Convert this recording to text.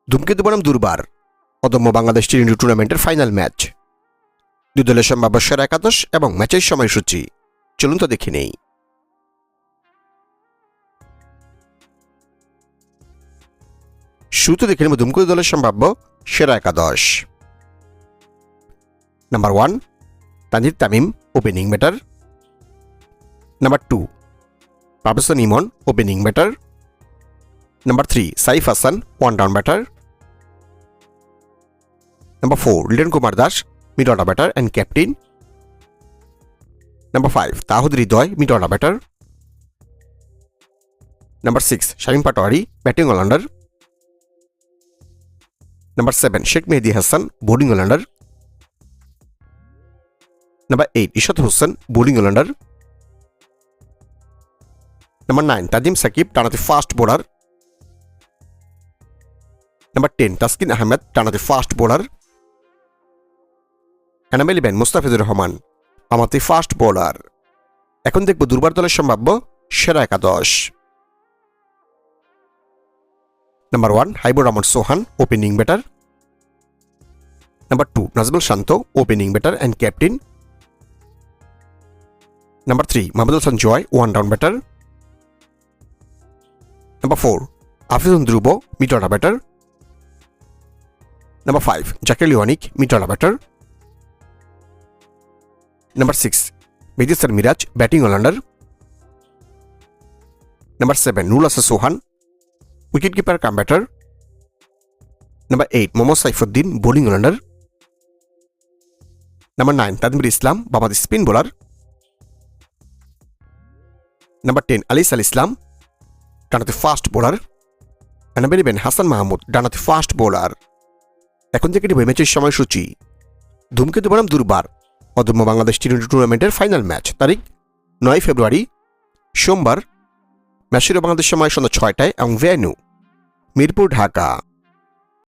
ধূমকেতু বনাম দুর্বার অদম্য বাংলাদেশ টি-20 টুর্নামেন্টের ফাইনাল ম্যাচ। দুই দলের সম্ভাব্য সেরা একাদশ এবং ম্যাচের সময়সূচি চলুন তো দেখে নেই। শুরুতে দেখে নেব ধূমকেতু দলের সম্ভাব্য সেরা একাদশ। Number 1 Tanzid Tamim, opening batter. Number 2 Parvez Hossain Emon, opening batter. Number 3 Saif Hasan, one down batter. Number 4 Liton Kumar Das, mid order batter and captain. Number 5 Towhid Hridoy, mid order batter. Number 6 Shamim Patwari, batting allrounder. Number 7 Sheikh Mahedi Hasan, bowling allrounder. Number 8 Ishat Hossain, bowling allrounder. Number 9 Tanzim Sakib, ডানহাতি fast bowler. Number 10 Taskin Ahmed, ডানহাতি fast bowler. Number 11 Mustafizur Rahman, বামহাতি fast bowler. এখন দেখব দুর্বার দলের সম্ভাব্য সেরা একাদশ। Number 1 Habibur Rahman Sohan, opening batter. Number 2 Najmul Shanto, opening batter and captain. Number 3 Mohammad Hasan Joy, one down batter. Number 4 Afizul Dhruba, mid order batter. Number 5 Jaker Ali Anik, mid order batter. Number 6 Mehidy Hasan Miraz, batting allrounder. Number 7 Nurul Hasan Sohan, wicket keeper cum batter. Number 8 Mohammad Saifuddin, bowling allrounder. Number 9 Tanvir Islam, বামহাতি spin bowler. Number 10 আলিস আল ইসলাম, ডানহাতি fast bowler. Number 11 Hasan Mahmud, ডানহাতি fast bowler. এখন থেকে এটি ম্যাচের সময়সূচি। ধূমকেতু বনাম দুর্বার অদম্য বাংলাদেশ টি-20 টুর্নামেন্টের ফাইনাল ম্যাচ। তারিখ 9 ফেব্রুয়ারি, সোমবার। ম্যাচ শুরু বাংলাদেশ সময় সন্ধ্যা 6টায় এবং ভেন্যু মিরপুর, ঢাকা।